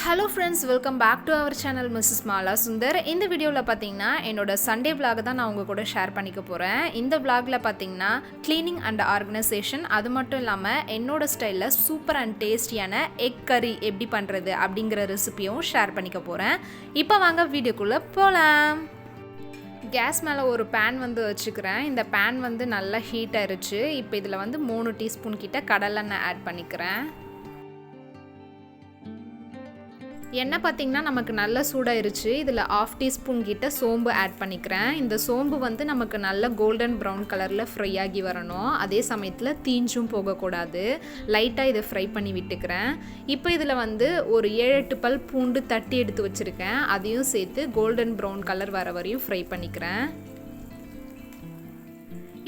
Hello friends, welcome back to our channel MRS.MALASUNDAR. இந்த வீடியோவில் பார்த்தீங்கன்னா என்னோட சண்டே vlog தான் நான் உங்க கூட ஷேர் பண்ணிக்க போகிறேன். இந்த vlogல பார்த்தீங்கன்னா cleaning and organization, அது மட்டும் இல்லாமல் என்னோட ஸ்டைலில் சூப்பர் அண்ட் டேஸ்டியான எக் கறி எப்படி பண்ணுறது அப்படிங்கிற ரெசிபியும் ஷேர் பண்ணிக்க போகிறேன். இப்போ வாங்க வீடியோக்குள்ளே போகலாம். கேஸ் மேலே ஒரு பேன் வந்து வச்சுக்கிறேன். இந்த பேன் வந்து நல்லா ஹீட் ஆயிருச்சு. இப்போ இதில் வந்து 3 டீஸ்பூன் கிட்ட கடலெண்ணெய் ஆட் பண்ணிக்கிறேன். எண்ணெய் பார்த்திங்கன்னா நமக்கு நல்லா சூடாயிருச்சு. இதில் 1/2 டீஸ்பூன் கிட்ட சோம்பு ஆட் பண்ணிக்கிறேன். இந்த சோம்பு வந்து நமக்கு நல்ல கோல்டன் ப்ரௌன் கலரில் ஃப்ரை ஆகி வரணும். அதே சமயத்தில் தீஞ்சும் போகக்கூடாது. லைட்டாக இதை ஃப்ரை பண்ணி விட்டுக்கிறேன். இப்போ இதில் வந்து ஒரு 7-8 பல் பூண்டு தட்டி எடுத்து வச்சுருக்கேன். அதையும் சேர்த்து கோல்டன் ப்ரௌன் கலர் வர வரையும் ஃப்ரை பண்ணிக்கிறேன்.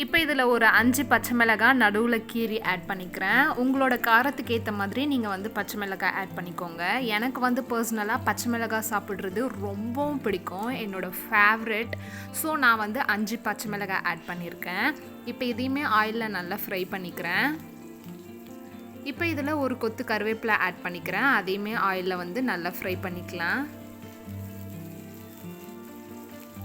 இப்போ இதில் ஒரு 5 பச்சை மிளகாய் நடுவில் கீரி ஆட் பண்ணிக்கிறேன். உங்களோட காரத்துக்கு ஏற்ற மாதிரி நீங்கள் வந்து பச்சை மிளகாய் ஆட் பண்ணிக்கோங்க. எனக்கு வந்து பர்சனலாக பச்சை மிளகாய் சாப்பிட்றது ரொம்பவும் பிடிக்கும், என்னோட ஃபேவரெட். ஸோ நான் வந்து 5 பச்சை மிளகாய் ஆட் பண்ணியிருக்கேன். இப்போ இதையுமே ஆயிலில் நல்லா ஃப்ரை பண்ணிக்கிறேன். இப்போ இதில் ஒரு கொத்து கருவேப்பிலை ஆட் பண்ணிக்கிறேன். அதையுமே ஆயிலில் வந்து நல்லா ஃப்ரை பண்ணிக்கலாம்.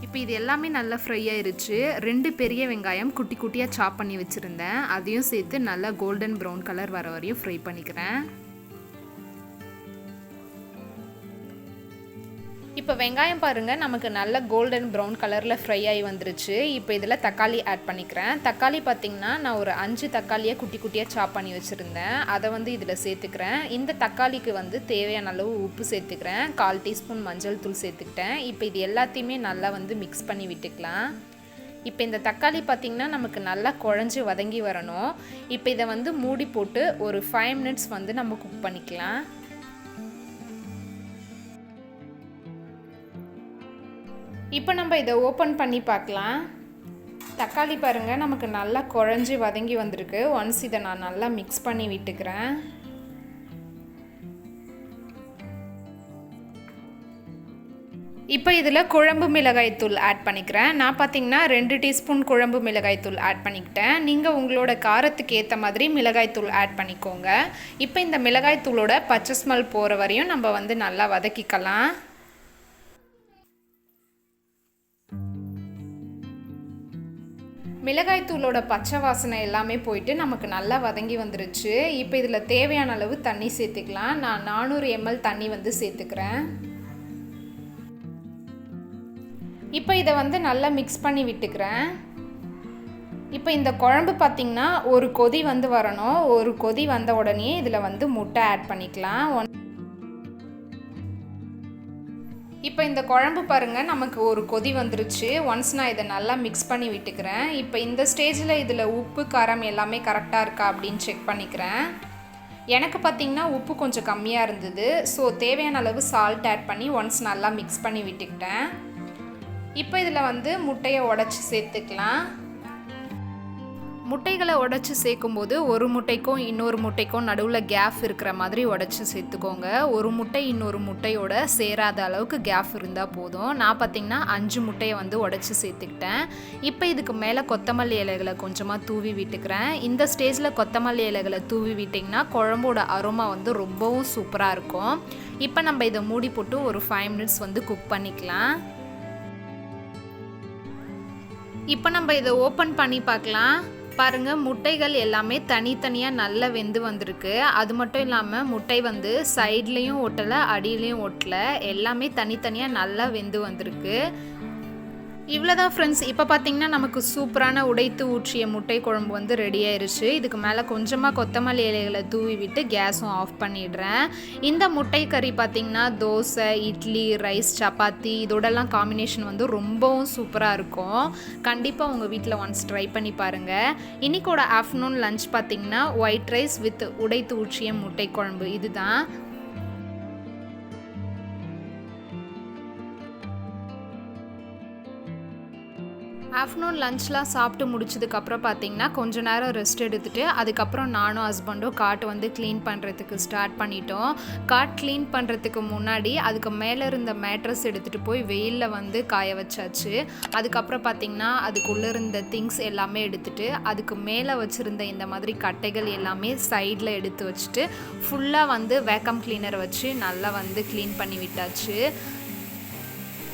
இப்போ இது எல்லாமே நல்லா ஃப்ரை ஆயிருச்சு. 2 பெரிய வெங்காயம் குட்டி குட்டியாக சாப் பண்ணி வச்சுருந்தேன். அதையும் சேர்த்து நல்லா கோல்டன் ப்ரௌன் கலர் வர வரையும் ஃப்ரை பண்ணிக்கிறேன். இப்போ வெங்காயம் பாருங்கள் நமக்கு நல்ல கோல்டன் ப்ரௌன் கலரில் ஃப்ரை ஆகி வந்துருச்சு. இப்போ இதில் தக்காளி ஆட் பண்ணிக்கிறேன். தக்காளி பார்த்திங்கன்னா நான் ஒரு 5 தக்காளியை குட்டி குட்டியாக சாப் பண்ணி வச்சுருந்தேன். அதை வந்து இதில் சேர்த்துக்கிறேன். இந்த தக்காளிக்கு வந்து தேவையான அளவு உப்பு சேர்த்துக்கிறேன். 1/4 டீஸ்பூன் மஞ்சள் தூள் சேர்த்துக்கிட்டேன். இப்போ இது எல்லாத்தையுமே நல்லா வந்து மிக்ஸ் பண்ணி விட்டுக்கலாம். இப்போ இந்த தக்காளி பார்த்திங்கன்னா நமக்கு நல்லா குழஞ்சி வதங்கி வரணும். இப்போ இதை வந்து மூடி போட்டு ஒரு 5 மினிட்ஸ் வந்து நம்ம குக் பண்ணிக்கலாம். இப்போ நம்ம இதை ஓப்பன் பண்ணி பார்க்கலாம். தக்காளி பாருங்கள் நமக்கு நல்லா குழஞ்சி வதங்கி வந்திருக்கு. ஒன்ஸ் இதை நான் நல்லா மிக்ஸ் பண்ணி விட்டுக்கிறேன். இப்போ இதில் குழம்பு மிளகாய்த்தூள் ஆட் பண்ணிக்கிறேன். நான் பார்த்திங்கன்னா 2 டீஸ்பூன் குழம்பு மிளகாய்த்தூள் ஆட் பண்ணிக்கிட்டேன். நீங்கள் உங்களோட காரத்துக்கு ஏற்ற மாதிரி மிளகாய்த்தூள் ஆட் பண்ணிக்கோங்க. இப்போ இந்த மிளகாய்த்தூளோட பச்சை ஸ்மெல் போகிற வரையும் நம்ம வந்து நல்லா வதக்கிக்கலாம். மிளகாய்த்தூளோட பச்சை வாசனை எல்லாமே போயிட்டு நமக்கு நல்லா வதங்கி வந்துருச்சு. இப்போ இதில் தேவையான அளவு தண்ணி சேர்த்துக்கலாம். நான் 400 ml தண்ணி வந்து சேர்த்துக்கிறேன். இப்போ இதை வந்து நல்லா மிக்ஸ் பண்ணி விட்டுக்கிறேன். இப்போ இந்த குழம்பு பார்த்திங்கன்னா ஒரு கொதி வந்து வரணும். ஒரு கொதி வந்த உடனே இதில் வந்து முட்டை ஆட் பண்ணிக்கலாம். இப்போ இந்த குழம்பு பாருங்கள் நமக்கு ஒரு கொதி வந்துருச்சு. ஒன்ஸ் நான் இதை நல்லா மிக்ஸ் பண்ணி விட்டுக்கிறேன். இப்போ இந்த ஸ்டேஜில் இதில் உப்பு காரம் எல்லாமே கரெக்டாக இருக்கா அப்படின்னு செக் பண்ணிக்கிறேன். எனக்கு பார்த்திங்கன்னா உப்பு கொஞ்சம் கம்மியாக இருந்தது. ஸோ தேவையான அளவு சால்ட் ஆட் பண்ணி ஒன்ஸ் நல்லா மிக்ஸ் பண்ணி விட்டுக்கிட்டேன். இப்போ இதில் வந்து முட்டையை உடைச்சி சேர்த்துக்கலாம். முட்டைகளை உடைச்சி சேர்க்கும்போது ஒரு முட்டைக்கும் இன்னொரு முட்டைக்கும் நடுவில் கேப் இருக்கிற மாதிரி உடைச்சி சேர்த்துக்கோங்க. ஒரு முட்டை இன்னொரு முட்டையோட சேராத அளவுக்கு கேப் இருந்தால் போதும். நான் பார்த்திங்கன்னா 5 முட்டையை வந்து உடைச்சி சேர்த்துக்கிட்டேன். இப்போ இதுக்கு மேலே கொத்தமல்லி இலைகளை கொஞ்சமாக தூவி விட்டுக்கிறேன். இந்த ஸ்டேஜில் கொத்தமல்லி இலைகளை தூவி விட்டிங்கன்னா குழம்போட அரோமா வந்து ரொம்பவும் சூப்பராக இருக்கும். இப்போ நம்ம இதை மூடி போட்டு ஒரு 5 மினிட்ஸ் வந்து குக் பண்ணிக்கலாம். இப்போ நம்ம இதை ஓப்பன் பண்ணி பார்க்கலாம். பாருங்கள் முட்டைகள் எல்லாமே தனித்தனியாக நல்லா வெந்து வந்திருக்கு. அது மட்டும் இல்லாமல் முட்டை வந்து சைட்லேயும் ஒட்டலை அடியிலையும் ஒட்டலை, எல்லாமே தனித்தனியாக நல்லா வெந்து வந்திருக்கு. இவ்வளோதான் ஃப்ரெண்ட்ஸ். இப்போ பார்த்திங்கன்னா நமக்கு சூப்பரான உடைத்து ஊற்றிய முட்டை குழம்பு வந்து ரெடி ஆயிருச்சு. இதுக்கு மேலே கொஞ்சமாக கொத்தமல்லி இலைகளை தூவி விட்டு கேஸும் ஆஃப் பண்ணிடுறேன். இந்த முட்டை கறி பார்த்திங்கன்னா தோசை, இட்லி, ரைஸ், சப்பாத்தி இதோடலாம் காம்பினேஷன் வந்து ரொம்பவும் சூப்பராக இருக்கும். கண்டிப்பாக உங்கள் வீட்டில் ஒன்ஸ் ட்ரை பண்ணி பாருங்கள். இன்றைக்கோட ஆஃப்டர்நூன் லஞ்ச் பார்த்திங்கன்னா ஒயிட் ரைஸ் வித் உடைத்து ஊற்றிய முட்டை குழம்பு இதுதான். ஆஃப்டர்நூன் லஞ்ச்லாம் சாப்பிட்டு முடிச்சதுக்கப்புறம் பார்த்திங்கன்னா கொஞ்ச நேரம் ரெஸ்ட் எடுத்துகிட்டு அதுக்கப்புறம் நானும் ஹஸ்பண்டும் காட் வந்து க்ளீன் பண்ணுறதுக்கு ஸ்டார்ட் பண்ணிட்டோம். காட் க்ளீன் பண்ணுறதுக்கு முன்னாடி அதுக்கு மேலே இருந்த மேட்ரஸ் எடுத்துகிட்டு போய் வெயிலில் வந்து காய வச்சாச்சு. அதுக்கப்புறம் பார்த்திங்கன்னா அதுக்குள்ளே இருந்த திங்ஸ் எல்லாமே எடுத்துகிட்டு அதுக்கு மேலே வச்சுருந்த இந்த மாதிரி கட்டைகள் எல்லாமே சைடில் எடுத்து வச்சுட்டு ஃபுல்லாக வந்து வேக்கம் கிளீனர் வச்சு நல்லா வந்து க்ளீன் பண்ணி விட்டாச்சு.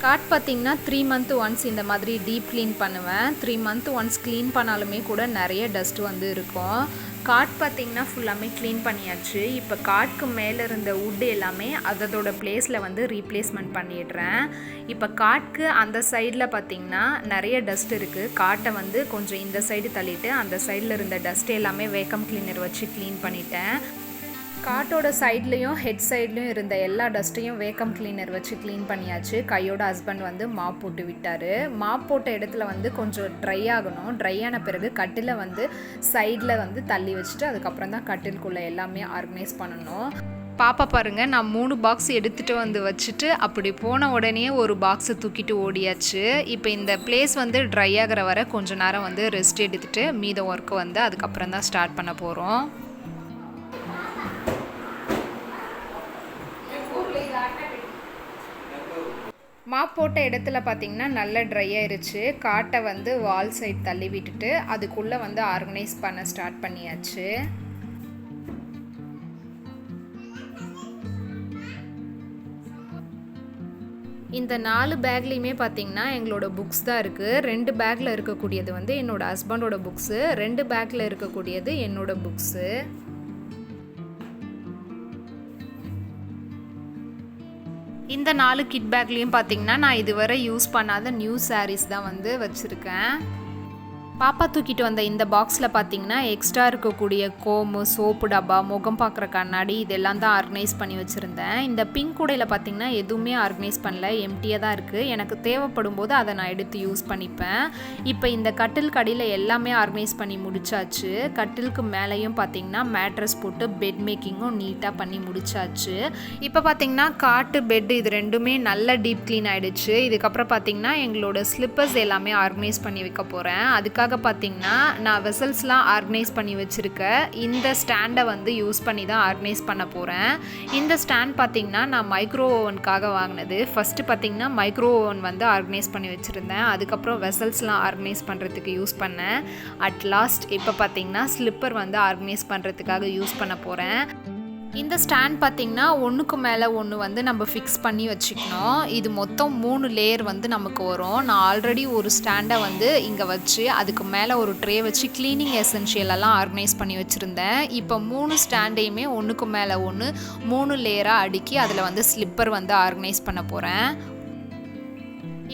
காட் பார்த்திங்கன்னா 3 month ஒன்ஸ் இந்த மாதிரி டீப் க்ளீன் பண்ணுவேன். 3 month ஒன்ஸ் க்ளீன் பண்ணாலுமே கூட நிறைய டஸ்ட் வந்து இருக்கும். காட் பார்த்திங்கன்னா ஃபுல்லாமே க்ளீன் பண்ணியாச்சு. இப்போ காட்க்கு மேலே இருந்த வுட் எல்லாமே அதோட பிளேஸில் வந்து ரீப்ளேஸ்மெண்ட் பண்ணிடுறேன். இப்போ காட்க்கு அந்த சைடில் பார்த்திங்கன்னா நிறைய டஸ்ட் இருக்குது. காட்டை வந்து கொஞ்சம் இந்த சைடு தள்ளிட்டு அந்த சைடில் இருந்த டஸ்ட் எல்லாமே வேக்கம் கிளீனர் வச்சு க்ளீன் பண்ணிட்டேன். காட்டோட சைட்லேயும் ஹெட் சைட்லேயும் இருந்த எல்லா டஸ்ட்டையும் வேக்கம் கிளீனர் வச்சு க்ளீன் பண்ணியாச்சு. கையோட ஹஸ்பண்ட் வந்து மாப் போட்டு விட்டார். மாப் போட்ட இடத்துல வந்து கொஞ்சம் ட்ரை ஆகணும். ட்ரை ஆன பிறகு கட்டில் வந்து சைடில் வந்து தள்ளி வச்சுட்டு அதுக்கப்புறம் தான் கட்டிலுக்குள்ளே எல்லாமே ஆர்கனைஸ் பண்ணணும். பாப்பா பாருங்கள், நான் 3 பாக்ஸ் எடுத்துகிட்டு வந்து வச்சுட்டு அப்படி போன உடனே ஒரு பாக்ஸை தூக்கிட்டு ஓடியாச்சு. இப்போ இந்த பிளேஸ் வந்து ட்ரை ஆகிற வரை கொஞ்சம் நேரம் வந்து ரெஸ்ட் எடுத்துகிட்டு மீத ஒர்க்கை வந்து அதுக்கப்புறம் தான் ஸ்டார்ட் பண்ண போகிறோம். மாப் போட்ட இடத்துல பார்த்திங்கன்னா நல்லா ட்ரை ஆயிருச்சு. காட்டை வந்து வால் சைட் தள்ளி விட்டுட்டு அதுக்குள்ளே வந்து ஆர்கனைஸ் பண்ண ஸ்டார்ட் பண்ணியாச்சு. இந்த 4 பேக்லேயுமே பார்த்திங்கன்னா எங்களோட புக்ஸ் தான் இருக்குது. 2 பேக்கில் இருக்கக்கூடியது வந்து என்னோடய ஹஸ்பண்டோட புக்ஸு, 2 பேக்கில் இருக்கக்கூடியது என்னோடய புக்ஸு. இந்த 4 கிட் பேக்லேயும் பார்த்திங்கன்னா நான் இதுவரை யூஸ் பண்ணாத நியூ சாரீஸ் தான் வந்து வச்சுருக்கேன். பாப்பா தூக்கிட்டு வந்த இந்த பாக்ஸில் பார்த்திங்கன்னா எக்ஸ்ட்ரா இருக்கக்கூடிய கோமு, சோப்பு டப்பா, முகம் பார்க்குற கண்ணாடி இதெல்லாம் தான் ஆர்கனைஸ் பண்ணி வச்சுருந்தேன். இந்த பிங்க் கூடையில் பார்த்திங்கன்னா எதுவுமே ஆர்கனைஸ் பண்ணல, எம்டியாக தான் இருக்குது. எனக்கு தேவைப்படும் போது அதை நான் எடுத்து யூஸ் பண்ணிப்பேன். இப்போ இந்த கட்டில் கடியில் எல்லாமே ஆர்கனைஸ் பண்ணி முடிச்சாச்சு. கட்டிலுக்கு மேலேயும் பார்த்திங்கன்னா மேட்ரஸ் போட்டு பெட் மேக்கிங்கும் நீட்டாக பண்ணி முடிச்சாச்சு. இப்போ பார்த்திங்கன்னா காட்டு பெட்டு இது ரெண்டுமே நல்லா டீப் க்ளீன் ஆகிடுச்சு. இதுக்கப்புறம் பார்த்திங்கன்னா எங்களோட ஸ்லிப்பர்ஸ் எல்லாமே ஆர்கனைஸ் பண்ணி வைக்க போகிறேன். அதுக்காக பார்த்திங்கன்னா நான் வெசல்ஸ்லாம் ஆர்கனைஸ் பண்ணி வச்சுருக்கேன். இந்த ஸ்டாண்டை வந்து யூஸ் பண்ணி தான் ஆர்கனைஸ் பண்ண போகிறேன். இந்த ஸ்டாண்ட் பார்த்திங்கன்னா நான் மைக்ரோ ஓவனுக்காக வாங்கினது. ஃபஸ்ட்டு பார்த்திங்கன்னா மைக்ரோ ஓவன் வந்து ஆர்கனைஸ் பண்ணி வச்சுருந்தேன். அதுக்கப்புறம் வெசல்ஸ்லாம் ஆர்கனைஸ் பண்ணுறதுக்கு யூஸ் பண்ணேன். அட் லாஸ்ட் இப்போ பார்த்திங்கன்னா ஸ்லிப்பர் வந்து ஆர்கனைஸ் பண்ணுறதுக்காக யூஸ் பண்ண போகிறேன். இந்த ஸ்டாண்ட் பார்த்திங்கன்னா ஒன்றுக்கு மேலே ஒன்று வந்து நம்ம ஃபிக்ஸ் பண்ணி வச்சுக்கணும். இது மொத்தம் 3 லேயர் வந்து நமக்கு வரும். நான் ஆல்ரெடி ஒரு ஸ்டாண்டை வந்து இங்கே வச்சு அதுக்கு மேலே ஒரு ட்ரே வச்சு க்ளீனிங் எசென்ஷியலெல்லாம் ஆர்கனைஸ் பண்ணி வச்சுருந்தேன். இப்போ 3 ஸ்டாண்டையுமே ஒன்றுக்கு மேலே ஒன்று 3 லேயராக அடுக்கி அதில் வந்து ஸ்லிப்பர் வந்து ஆர்கனைஸ் பண்ண போகிறேன்.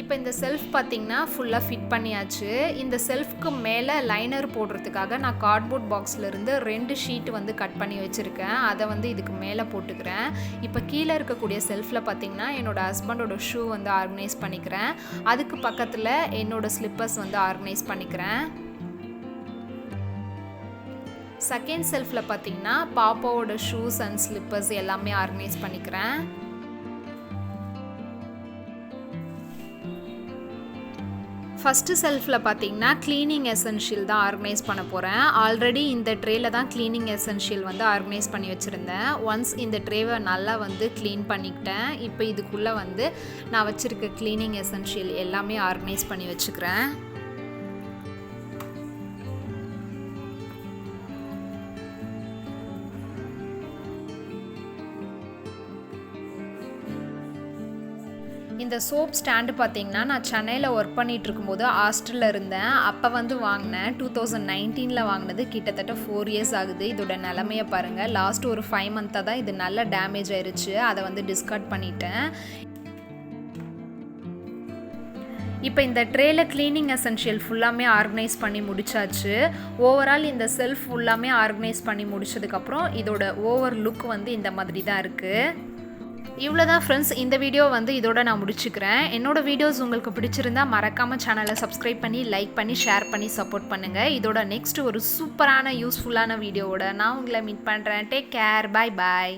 இப்போ இந்த செல்ஃப் பார்த்திங்கன்னா ஃபுல்லாக ஃபிட் பண்ணியாச்சு. இந்த செல்ஃப்க்கு மேலே லைனர் போடுறதுக்காக நான் கார்ட்போர்ட் பாக்ஸ்லேருந்து 2 ஷீட்டு வந்து கட் பண்ணி வச்சுருக்கேன். அதை வந்து இதுக்கு மேலே போட்டுக்கிறேன். இப்போ கீழே இருக்கக்கூடிய செல்ஃபில் பார்த்திங்கன்னா என்னோடய ஹஸ்பண்டோட ஷூ வந்து ஆர்கனைஸ் பண்ணிக்கிறேன். அதுக்கு பக்கத்தில் என்னோடய ஸ்லிப்பர்ஸ் வந்து ஆர்கனைஸ் பண்ணிக்கிறேன். செகண்ட் செல்ஃபில் பார்த்திங்கன்னா பாப்பாவோட ஷூஸ் அண்ட் ஸ்லிப்பர்ஸ் எல்லாமே ஆர்கனைஸ் பண்ணிக்கிறேன். ஃபஸ்ட்டு செல்ஃபில் பார்த்திங்கன்னா க்ளீனிங் எசென்ஷியல் தான் ஆர்கனைஸ் பண்ண போகிறேன். ஆல்ரெடி இந்த ட்ரேயில் தான் க்ளீனிங் எசென்ஷியல் வந்து ஆர்கனைஸ் பண்ணி வச்சுருந்தேன். ஒன்ஸ் இந்த ட்ரேவை நல்லா வந்து க்ளீன் பண்ணிக்கிட்டேன். இப்போ இதுக்குள்ளே வந்து நான் வச்சுருக்க க்ளீனிங் எசென்ஷியல் எல்லாமே ஆர்கனைஸ் பண்ணி வச்சுக்கிறேன். இந்த சோப் ஸ்டாண்டு பார்த்திங்கன்னா நான் சென்னையில் ஒர்க் பண்ணிகிட்டு இருக்கும்போது ஹாஸ்டலில் இருந்தேன். அப்போ வந்து வாங்கினேன். 2019 வாங்கினது. கிட்டத்தட்ட 4 years ஆகுது. இதோட நிலமையை பாருங்கள். லாஸ்ட் ஒரு 5 months தான் இது நல்ல டேமேஜ் ஆயிடுச்சு. அதை வந்து டிஸ்கார்ட் பண்ணிட்டேன். இப்போ இந்த ட்ரேயில் க்ளீனிங் எசென்ஷியல் ஃபுல்லாமே ஆர்கனைஸ் பண்ணி முடிச்சாச்சு. ஓவரால் இந்த செல்ஃப் ஃபுல்லாமே ஆர்கனைஸ் பண்ணி முடிச்சதுக்கப்புறம் இதோட ஓவர் லுக் வந்து இந்த மாதிரி தான் இருக்குது. இவ்வளோதான் ஃப்ரெண்ட்ஸ். இந்த வீடியோ வந்து இதோட நான் முடிச்சுக்கிறேன். என்னோடய வீடியோஸ் உங்களுக்கு பிடிச்சிருந்தா மறக்காமல் சேனலை சப்ஸ்கிரைப் பண்ணி லைக் பண்ணி ஷேர் பண்ணி சப்போர்ட் பண்ணுங்கள். இதோட நெக்ஸ்ட் ஒரு சூப்பரான யூஸ்ஃபுல்லான வீடியோவோட நான் உங்களை மீட் பண்ணுறேன். Take care. பாய் பாய்.